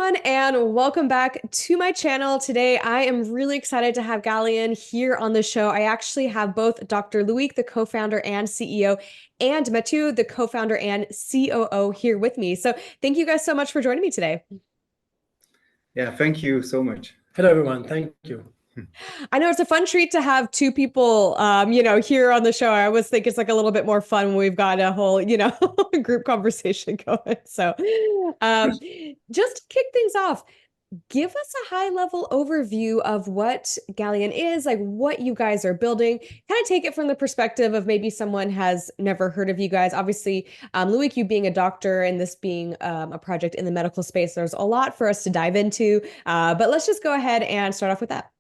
everyone, and welcome back to my channel. Today, I am really excited to have Galeon here on the show. I actually have both Dr. Loic, the co-founder and CEO, and Mattieu, the co-founder and COO, here with me. So thank you guys so much for joining me today. Yeah, thank you so much. Hello, everyone. Thank you. I know it's a fun treat to have two people, here on the show. I always think it's like a little bit more fun when we've got a whole, group conversation going. So, just to kick things off, give us a high level overview of what Galeon is, like what you guys are building. Kind of take it from the perspective of maybe someone has never heard of you guys. Obviously, Loic, you being a doctor and this being a project in the medical space, there's a lot for us to dive into. But let's just go ahead and start off with that.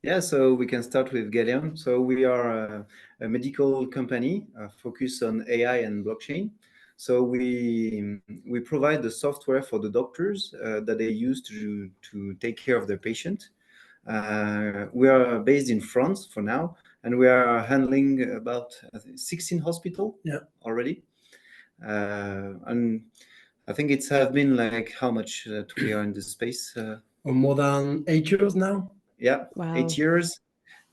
Yeah, so we can start with Galeon. So we are a medical company focused on AI and blockchain. So we provide the software for the doctors that they use to take care of their patient. We are based in France for now, and we are handling about 16 hospitals already. And I think it's have been like how much that we are in this space? More than 8 years now. Yeah, Wow. 8 years.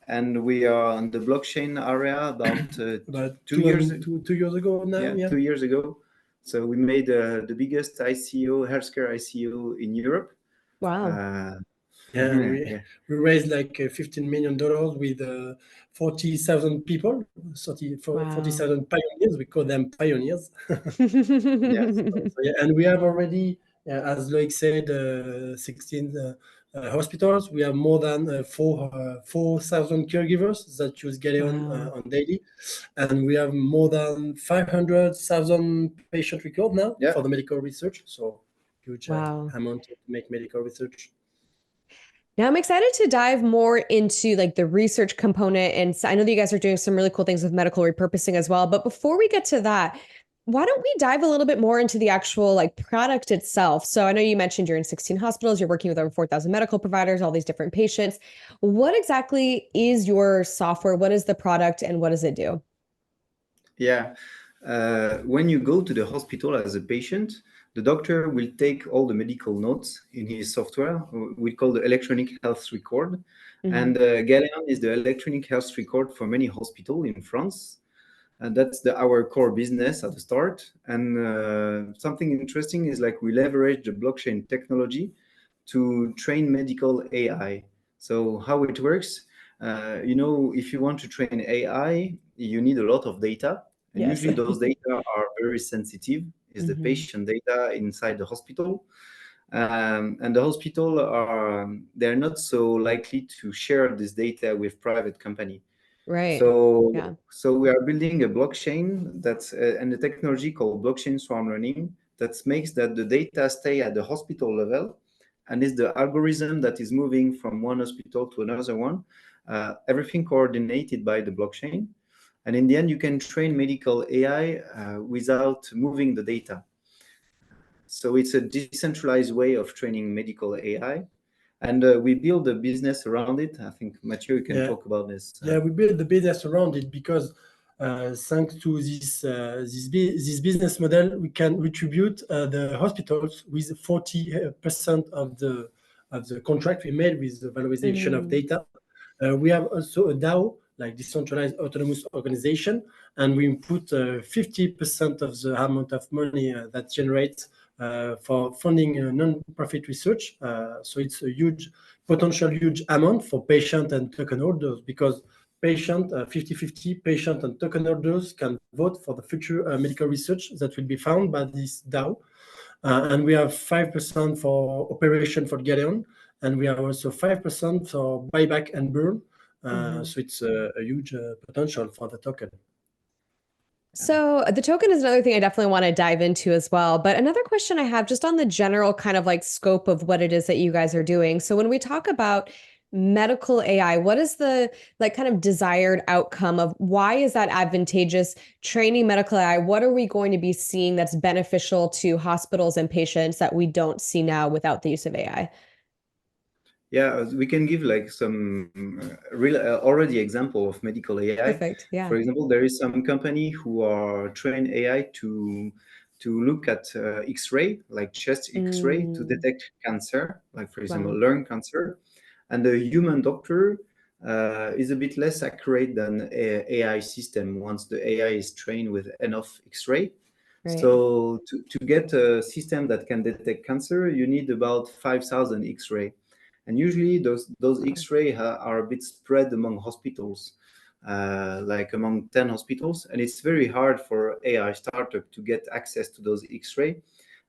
And we are on the blockchain area about, About 2 years. 2 years ago now. Yeah, 2 years ago. So we made the biggest ICO, healthcare ICO in Europe. Wow. We raised like $15 million with 40,000 people, 40,000 pioneers. We call them pioneers. And we have already, as Loic said, 16 hospitals. We have more than 4,000 caregivers that use Galeon on daily. And we have more than 500,000 patient records now for the medical research. So huge amount to make medical research. Now I'm excited to dive more into like the research component. And I know that you guys are doing some really cool things with medical repurposing as well. But before we get to that, why don't we dive a little bit more into the actual like product itself? So I know you mentioned you're in 16 hospitals, you're working with over 4,000 medical providers, all these different patients. What exactly is your software? What is the product and what does it do? Yeah. When you go to the hospital as a patient, the doctor will take all the medical notes in his software, we call the electronic health record. And Galeon is the electronic health record for many hospitals in France. And that's our core business at the start. And something interesting is like we leverage the blockchain technology to train medical AI. So how it works, if you want to train AI, you need a lot of data. And usually those data are very sensitive. Is the patient data inside the hospital. And the hospital they're not so likely to share this data with private company. Right. So we are building a blockchain that's and the technology called blockchain swarm learning that makes that the data stay at the hospital level, and is the algorithm that is moving from one hospital to another one, everything coordinated by the blockchain. And in the end, you can train medical AI without moving the data. So it's a decentralized way of training medical AI. And we build a business around it. I think, Mattieu, you can talk about this. Yeah, we build the business around it because thanks to this business model, we can retribute the hospitals with 40% of the contract we made with the valorization of data. We have also a DAO, like decentralized autonomous organization, and we input 50% of the amount of money that generates for funding non-profit research. So it's a huge amount for patient and token holders, because 50-50 patient and token holders can vote for the future medical research that will be found by this DAO. And we have 5% for operation for Galeon, and we have also 5% for buyback and burn. So it's a huge potential for the token. So the token is another thing I definitely want to dive into as well. But another question I have just on the general kind of like scope of what it is that you guys are doing. So when we talk about medical AI, what is the like kind of desired outcome of why is that advantageous training medical AI? What are we going to be seeing that's beneficial to hospitals and patients that we don't see now without the use of AI? Yeah, we can give like some real already example of medical AI. Perfect. Yeah. For example, there is some company who are train AI to to look at X-ray, like chest X-ray, to detect cancer, like for example, Wow. lung cancer. And the human doctor is a bit less accurate than AI system once the AI is trained with enough X-ray. Right. So to get a system that can detect cancer, you need about 5,000 X-ray. And usually those X-ray are a bit spread among hospitals, like among 10 hospitals. And it's very hard for AI startup to get access to those X-ray,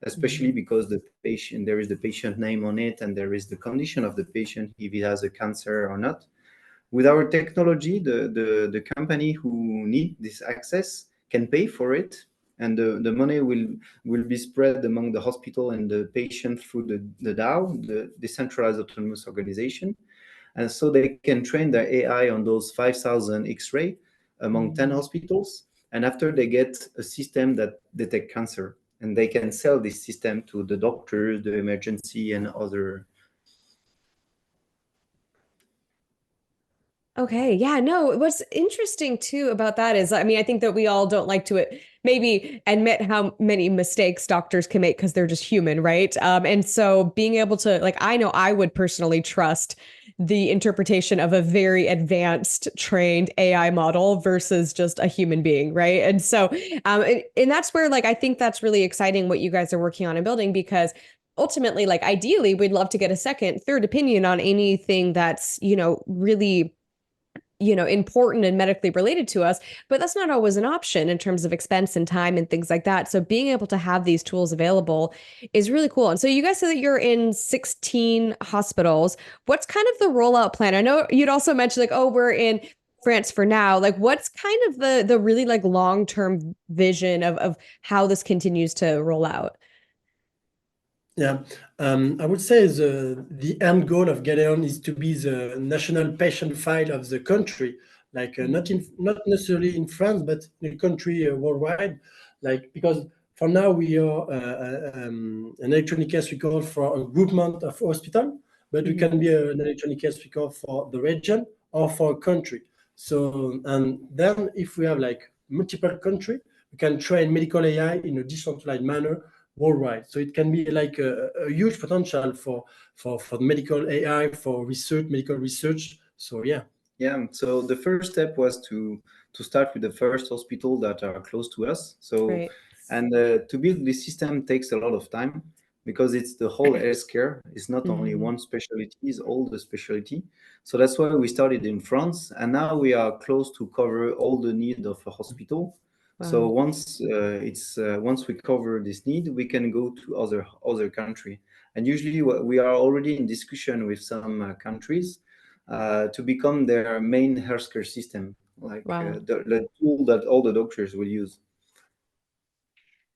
especially because there is the patient name on it, and there is the condition of the patient, if he has a cancer or not. With our technology, the company who need this access can pay for it, and the money will be spread among the hospital and the patient through the DAO, the decentralized autonomous organization. And so they can train their AI on those 5,000 X-ray among 10 hospitals. And after they get a system that detect cancer, and they can sell this system to the doctors, the emergency, and other. Okay. Yeah. No, what's interesting too about that is, I mean, I think that we all don't like to maybe admit how many mistakes doctors can make because they're just human, right? And so being able to, like, I know I would personally trust the interpretation of a very advanced trained AI model versus just a human being, right? And so, and that's where, like, I think that's really exciting what you guys are working on and building because ultimately, like, ideally, we'd love to get a second, third opinion on anything that's, really important and medically related to us, but that's not always an option in terms of expense and time and things like that. So being able to have these tools available is really cool. And so you guys said that you're in 16 hospitals. What's kind of the rollout plan? I know you'd also mentioned like, oh, we're in France for now. Like what's kind of the really like long-term vision of how this continues to roll out? Yeah, I would say the end goal of Galeon is to be the national patient file of the country, like not necessarily in France, but in the country worldwide. Like because for now we are an electronic case record for a groupment of hospital, but we can be an electronic case record for the region or for a country. So and then if we have like multiple country, we can train medical AI in a decentralized manner worldwide. So it can be like a huge potential for medical AI, for research, medical research. So yeah. Yeah, so the first step was to start with the first hospital that are close to us. So, Right. and to build this system takes a lot of time because it's the whole healthcare. It's not only one specialty; it's all the specialty. So that's why we started in France, and now we are close to cover all the need of a hospital. So Wow. once we cover this need, we can go to other country. And usually, we are already in discussion with some countries to become their main healthcare system, like Wow. the tool that all the doctors will use.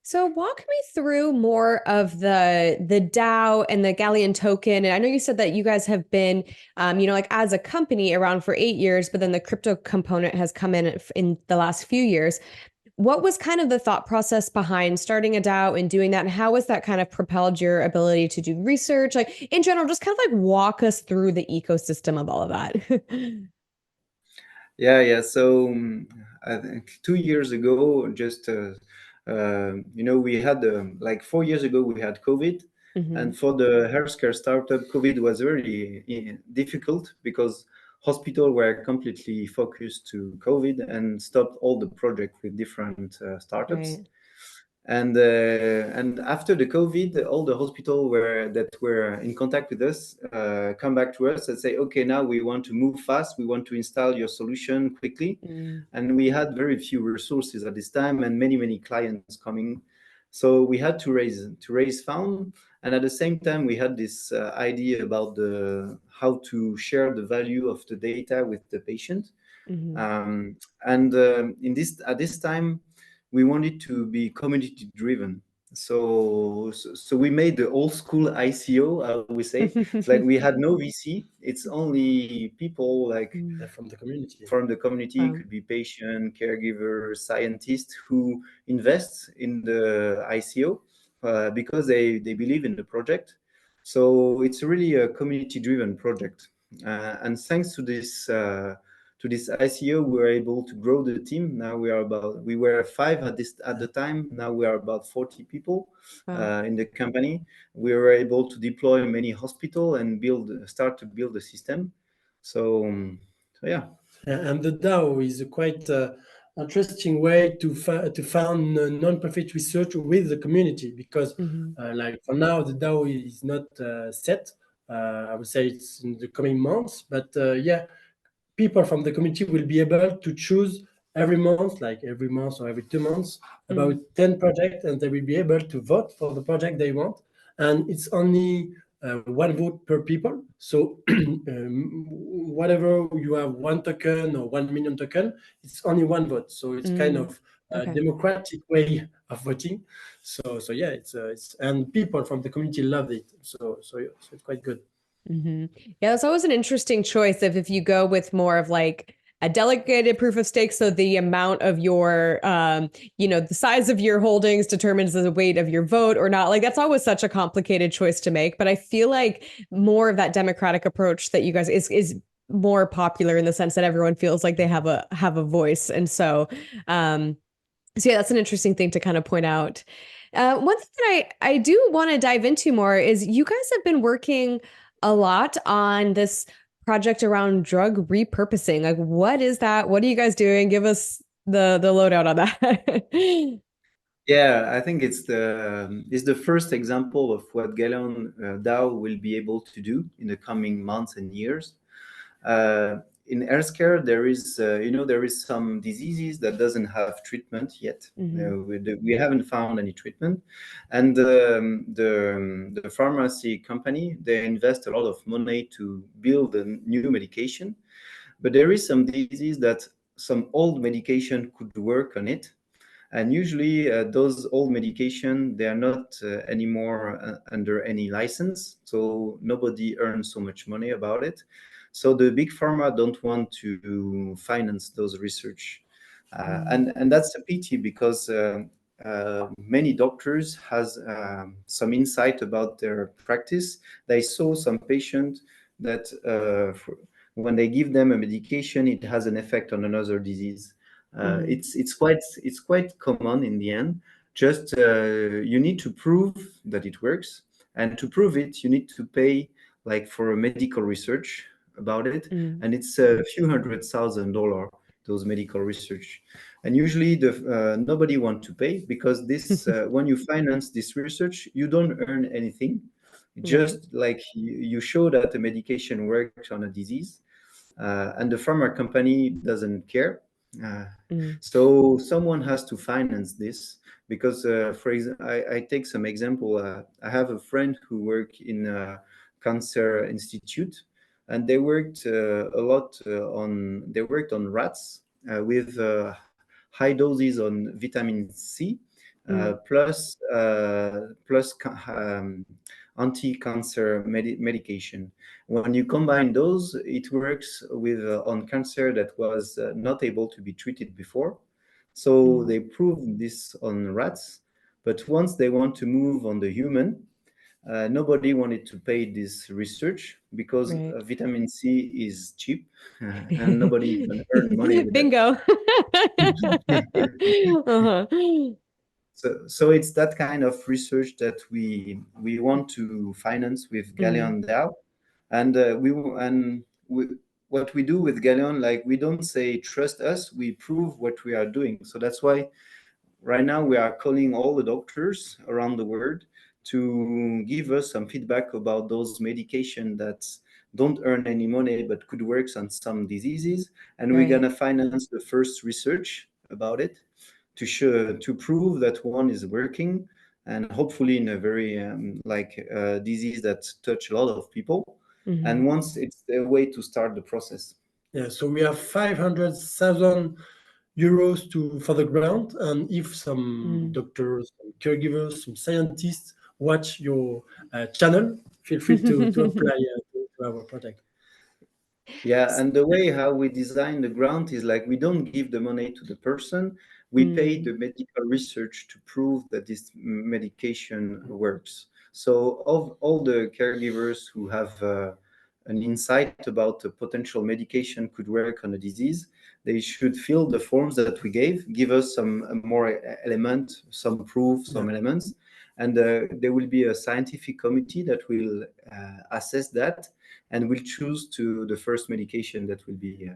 So walk me through more of the DAO and the Galeon token. And I know you said that you guys have been, like as a company around for 8 years, but then the crypto component has come in the last few years. What was kind of the thought process behind starting a DAO and doing that? And how has that kind of propelled your ability to do research? Like in general, just kind of like walk us through the ecosystem of all of that. Yeah. So I think 2 years ago, just we had like 4 years ago we had COVID, Hmm. and for the healthcare startup, COVID was very difficult because hospitals were completely focused to COVID and stopped all the project with different startups. Right. And after the COVID, all the hospital that were in contact with us come back to us and say, okay, now we want to move fast. We want to install your solution quickly. Mm. And we had very few resources at this time and many clients coming. So we had to raise fund. And at the same time, we had this idea about how to share the value of the data with the patient. Hmm. And at this time, we wanted to be community driven. So we made the old school ICO, I would say. It's like we had no VC. It's only people like From the community. from the community, Wow. could be patient, caregiver, scientists who invest in the ICO because they believe in the project. So it's really a community driven project. And thanks to to this ICO, we were able to grow the team. Now we were 5 at the time. Now we are about 40 people Wow. in the company. We were able to deploy many hospital and start to build a system. So, so yeah. And the DAO is a quite interesting way to fund non-profit research with the community, because Mhm. like for now the DAO is not set. I would say it's in the coming months, but yeah, people from the community will be able to choose every month, like every month or every 2 months, about Mm. 10 projects, and they will be able to vote for the project they want. And it's only one vote per people. So whatever you have 1 token or 1 million token, it's only one vote. So it's kind Mm. of a Okay. democratic way of voting. So yeah, it's and people from the community love it. So it's quite good. Hmm. Yeah, that's always an interesting choice if you go with more of like a delegated proof of stake, so the amount of your the size of your holdings determines the weight of your vote or not. Like that's always such a complicated choice to make. But I feel like more of that democratic approach that you guys is more popular in the sense that everyone feels like they have a voice. And so yeah, that's an interesting thing to kind of point out. One thing that I do want to dive into more is you guys have been working a lot on this project around drug repurposing. Like, what is that? What are you guys doing? Give us the lowdown on that. Yeah, I think it's the first example of what Galeon DAO will be able to do in the coming months and years. In healthcare, there is some diseases that doesn't have treatment yet. Hmm. We haven't found any treatment, and the pharmacy company, they invest a lot of money to build a new medication, but there is some disease that some old medication could work on it, and usually those old medication, they are not anymore under any license, so nobody earns so much money about it. So the big pharma don't want to finance those research, and that's a pity, because many doctors has some insight about their practice. They saw some patient that when they give them a medication, it has an effect on another disease. Hmm. It's quite common in the end. Just you need to prove that it works, and to prove it, you need to pay like for a medical research about it, Hmm. and it's a few $100,000, those medical research, and usually the nobody want to pay, because this when you finance this research, you don't earn anything. Right. Just like you show that the medication works on a disease, and the pharma company doesn't care. Uh, Mm. so someone has to finance this, because, for example, I take some example. I have a friend who worked in a cancer institute, and they worked a lot they worked on rats with high doses on vitamin C, Mm. plus anti-cancer medication. When you combine those, it works with on cancer that was not able to be treated before. So Mm. they proved this on rats, but once they want to move on the human, nobody wanted to pay this research, because Right. vitamin C is cheap, and nobody can earn money with that. Bingo. Uh-huh. So it's that kind of research that we want to finance with Mm. Galeon DAO, and what we do with Galeon, like, we don't say trust us, we prove what we are doing. So that's why right now we are calling all the doctors around the world to give us some feedback about those medication that don't earn any money but could work on some diseases, and we're Right. gonna finance the first research about it to show to prove that one is working, and hopefully in a very disease that touch a lot of people, Hmm. and once it's the way to start the process. Yeah, so we have 500,000 euros to for the grant, and if some Mm. doctors, some caregivers, some scientists watch your channel, feel free to apply to our project. Yeah, and the way how we design the grant is like, we don't give the money to the person, we pay Mm. the medical research to prove that this medication works. So of all the caregivers who have an insight about a potential medication could work on a disease, they should fill the forms that we gave, give us some more element, some proof, some elements, and there will be a scientific committee that will assess that and will choose to the first medication that will be.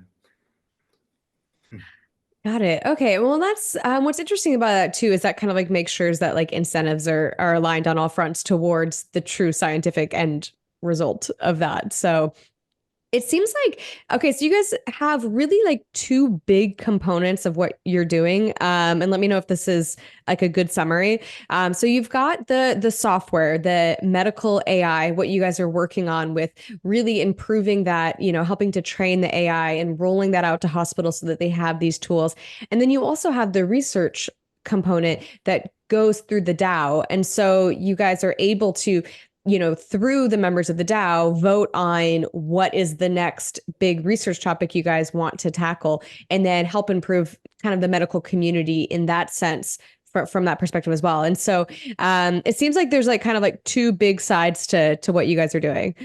Got it. Okay. Well, that's what's interesting about that too is that kind of like makes sure that like incentives are aligned on all fronts towards the true scientific end result of that. So it seems like, okay, so you guys have really like two big components of what you're doing. And let me know if this is like a good summary. So you've got the software, the medical AI, what you guys are working on with really improving that, helping to train the AI and rolling that out to hospitals so that they have these tools. And then you also have the research component that goes through the DAO. And so you guys are able to through the members of the DAO, vote on what is the next big research topic you guys want to tackle, and then help improve kind of the medical community in that sense from that perspective as well. And so it seems like there's like kind of like two big sides to what you guys are doing.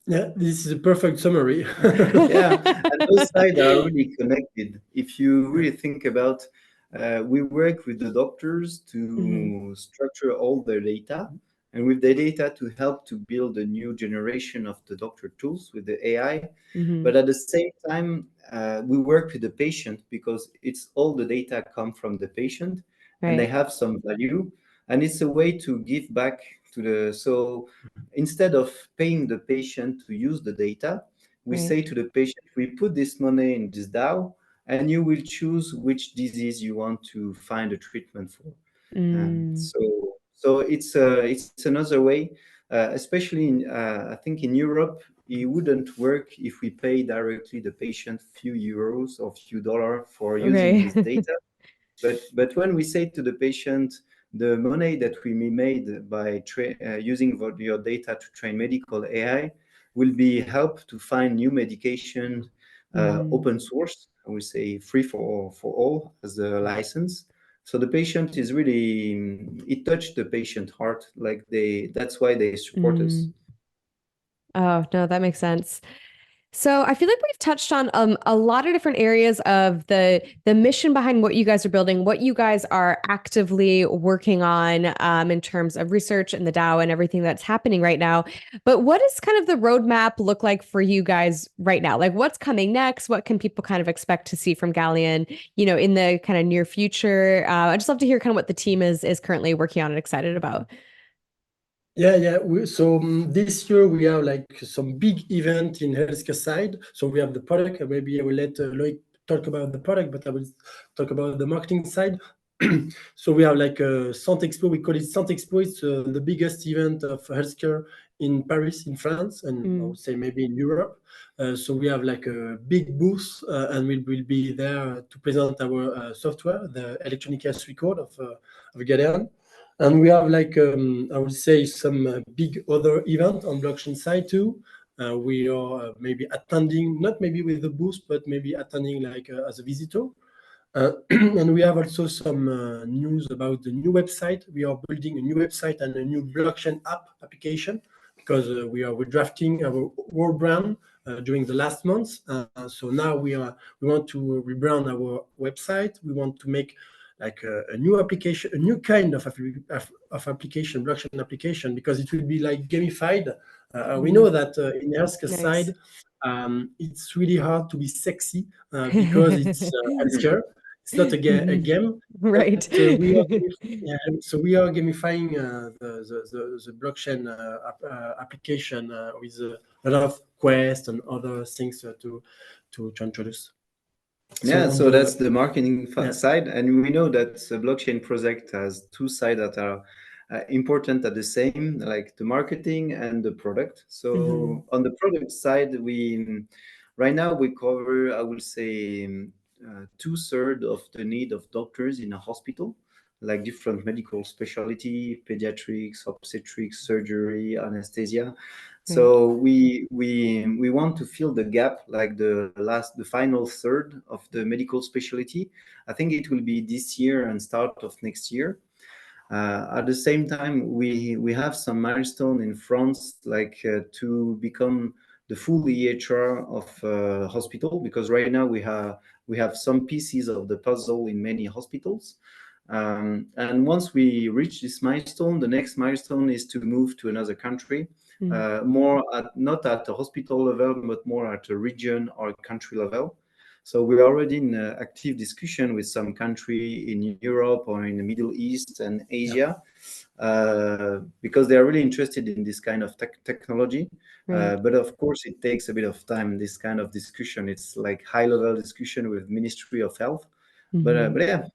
Yeah, this is a perfect summary. Yeah, and those sides are really connected. If you really think about, we work with the doctors to structure all their data, and with the data to help to build a new generation of the doctor tools with the AI. But at the same time, we work with the patient because it's all the data come from the patient, and they have some value, and it's a way to give back to the. So instead of paying the patient to use the data, we say to the patient, we put this money in this DAO, and you will choose which disease you want to find a treatment for. So it's another way, especially in I think in Europe, it wouldn't work if we pay directly the patient few euros or few dollars for using his data. But when we say to the patient, the money that we made by using your data to train medical AI will be help to find new medication, open source, I would say free for all as a license. So the patient is really, it touched the patient heart, like that's why they support us. Oh, no, that makes sense. So I feel like we've touched on a lot of different areas of the mission behind what you guys are building, what you guys are actively working on in terms of research and the DAO and everything that's happening right now. But what does kind of the roadmap look like for you guys right now? Like what's coming next? What can people kind of expect to see from Galeon, in the kind of near future? I'd just love to hear kind of what the team is currently working on and excited about. Yeah. So this year we have like some big event in healthcare side. So we have the product. Maybe I will let Loic talk about the product, but I will talk about the marketing side. So we have like a Santé Expo. We call it Santé Expo. It's the biggest event of healthcare in Paris, in France, and I would say maybe in Europe. So we have like a big booth, and we'll be there to present our software, the electronic health record of Galeon. And we have like, I would say, some big other event on blockchain side too. We are maybe attending, not maybe with the booth, but maybe attending like as a visitor. And we have also some news about the new website. We are building a new website and a new blockchain application because we're drafting our world brand during the last months. So now we want to rebrand our website. We want to make like a new application, a new kind of application, blockchain application, because it will be like gamified. We know that in the healthcare side, it's really hard to be sexy because it's healthcare. It's not a game, right? But, so we are gamifying the blockchain application with a lot of quests and other things to introduce. So that's the marketing side, and we know that the blockchain project has two sides that are important at the same, like the marketing and the product. So on the product side, right now we cover, I will say, 2/3 of the need of doctors in a hospital, like different medical specialty, pediatrics, obstetrics, surgery, anesthesia. So we want to fill the gap, like the final third of the medical specialty. I think it will be this year and start of next year. At the same time, we have some milestone in France, like to become the full EHR of hospital, because right now we have some pieces of the puzzle in many hospitals. And once we reach this milestone, the next milestone is to move to another country, more not at the hospital level, but more at a region or country level. So we're already in active discussion with some country in Europe or in the Middle East and Asia, because they are really interested in this kind of technology. Right. But of course, it takes a bit of time, this kind of discussion. It's like high-level discussion with Ministry of Health. But yeah,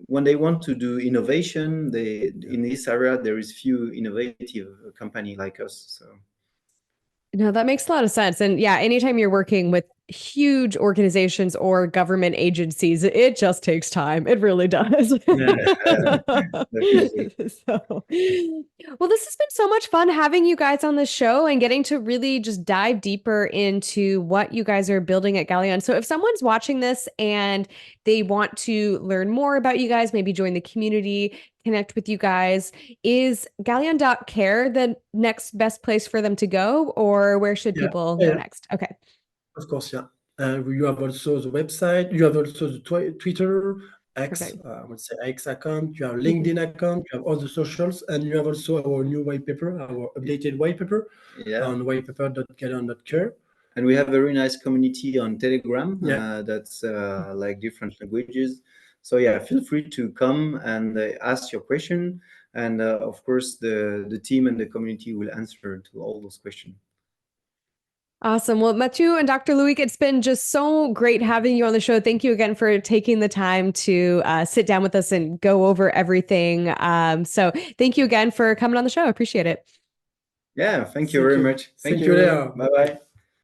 when they want to do innovation, in this area, there is few innovative company like us. So. No, that makes a lot of sense. And yeah, anytime you're working with huge organizations or government agencies, it just takes time. It really does. Definitely. So, well, this has been so much fun having you guys on the show and getting to really just dive deeper into what you guys are building at Galeon. So if someone's watching this and they want to learn more about you guys, maybe join the community, connect with you guys, is Galeon.care the next best place for them to go, or where should people go next? Okay. Of course, yeah. You have also the website. You have also the Twitter, X, I would say X account. You have LinkedIn account. You have all the socials, and you have also our new white paper, our updated white paper on whitepaper.galeon.care. And we have a very nice community on Telegram that's like different languages. So yeah, feel free to come and ask your question. And of course, the team and the community will answer to all those questions. Awesome. Well, Mattieu and Dr. Loic, it's been just so great having you on the show. Thank you again for taking the time to sit down with us and go over everything. So thank you again for coming on the show. I appreciate it. Yeah, thank you very much. Thank you, Lea. Bye-bye.